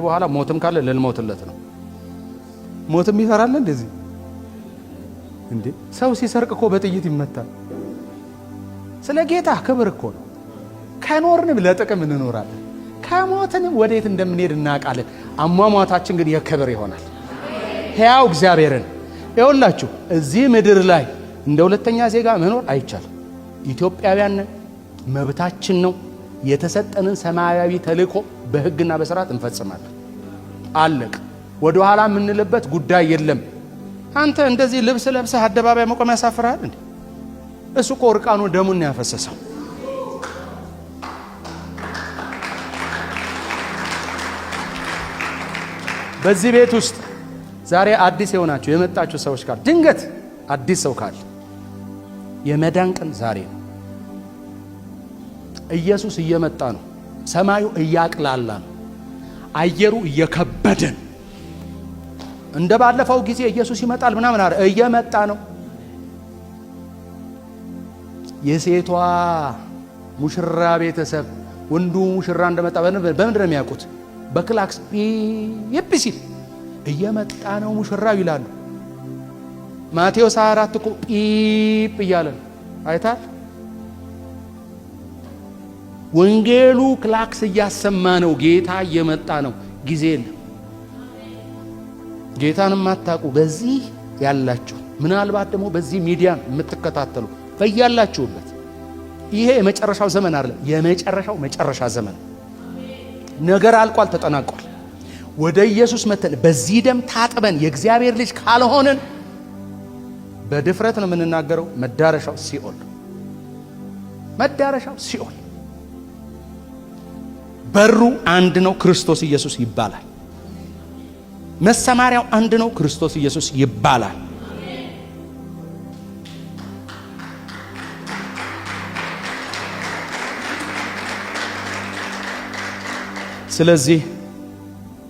በኋላ ሞትም ካለ ልልሞትለት ነው። ሞትም ይፈራል እንደዚህ እንዴ? ሰው ሲሰርቅ እኮ በጥይት ይመታል። ስለ ጌታ ክብር እኮ ነው። ከኖርንም ለጥቅም እንኖራለን፣ ከሞትንም ወዴት እንደምንሄድ እናውቃለን። አሟሟታችን ግን የክብር ይሆናል። ሕያው እግዚአብሔርን ይኸውላችሁ፣ እዚህ ምድር ላይ እንደ ሁለተኛ ዜጋ መኖር አይቻልም። ኢትዮጵያውያን ነን፣ መብታችን ነው። የተሰጠንን ሰማያዊ ተልእኮ በሕግና በሥርዓት እንፈጽማለን። አለቅ። ወደ ኋላ የምንልበት ጉዳይ የለም። አንተ እንደዚህ ልብስ ለብሰህ አደባባይ መቆም ያሳፍራል እንዴ? እሱ እኮ እርቃኑ ደሙን ያፈሰሰው። በዚህ ቤት ውስጥ ዛሬ አዲስ የሆናችሁ የመጣችሁ ሰዎች ካሉ፣ ድንገት አዲስ ሰው ካለ የመዳን ቀን ዛሬ ነው። ኢየሱስ እየመጣ ነው። ሰማዩ እያቅላላ ነው። አየሩ እየከበደን እንደ ባለፈው ጊዜ ኢየሱስ ይመጣል ምናምን አረ እየመጣ ነው። የሴቷ ሙሽራ ቤተሰብ ወንዱ ሙሽራ እንደመጣ በምንድን ነው የሚያውቁት? በክላክስ ፒፕ ሲል እየመጣ ነው ሙሽራው ይላሉ። ማቴዎስ 24 እኮ ፒፕ እያለ ነው። አይታል። ወንጌሉ ክላክስ እያሰማ ነው። ጌታ እየመጣ ነው። ጊዜ የለም። ጌታን የማታውቁ በዚህ ያላችሁ፣ ምናልባት ደግሞ በዚህ ሚዲያ የምትከታተሉ በያላችሁበት፣ ይሄ የመጨረሻው ዘመን አይደለም፣ የመጨረሻው መጨረሻ ዘመን። ነገር አልቋል፣ ተጠናቋል። ወደ ኢየሱስ መተን በዚህ ደም ታጥበን የእግዚአብሔር ልጅ ካልሆንን በድፍረት ነው የምንናገረው፣ መዳረሻው ሲኦል፣ መዳረሻው ሲኦል። በሩ አንድ ነው፣ ክርስቶስ ኢየሱስ ይባላል። መሰማሪያው አንድ ነው፣ ክርስቶስ ኢየሱስ ይባላል። ስለዚህ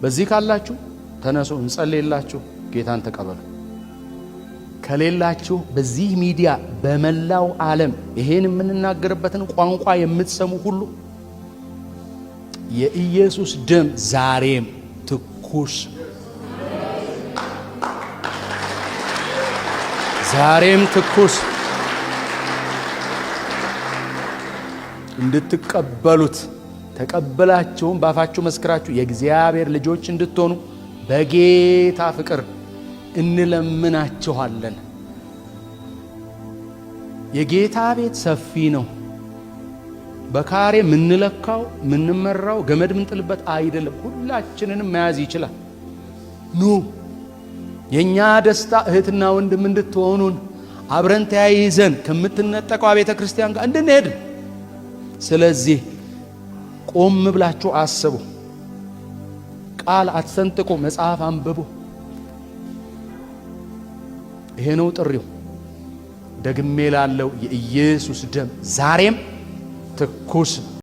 በዚህ ካላችሁ ተነሱ፣ እንጸልይላችሁ፣ ጌታን ተቀበሉ። ከሌላችሁ በዚህ ሚዲያ በመላው ዓለም ይሄን የምንናገርበትን ቋንቋ የምትሰሙ ሁሉ የኢየሱስ ደም ዛሬም ትኩስ፣ ዛሬም ትኩስ እንድትቀበሉት ተቀበላችሁም ባፋችሁ መስክራችሁ የእግዚአብሔር ልጆች እንድትሆኑ በጌታ ፍቅር እንለምናችኋለን። የጌታ ቤት ሰፊ ነው። በካሬ ምንለካው ምንመራው ገመድ ምንጥልበት አይደለም። ሁላችንንም መያዝ ይችላል። ኑ የኛ ደስታ እህትና ወንድም እንድትሆኑን አብረን ተያይዘን ከምትነጠቀው ቤተ ክርስቲያን ጋር እንድንሄድ። ስለዚህ ቆም ብላችሁ አስቡ። ቃል አትሰንጥቁ፣ መጽሐፍ አንብቡ። ይሄ ነው ጥሪው። ደግሜ ላለው የኢየሱስ ደም ዛሬም ትኩስ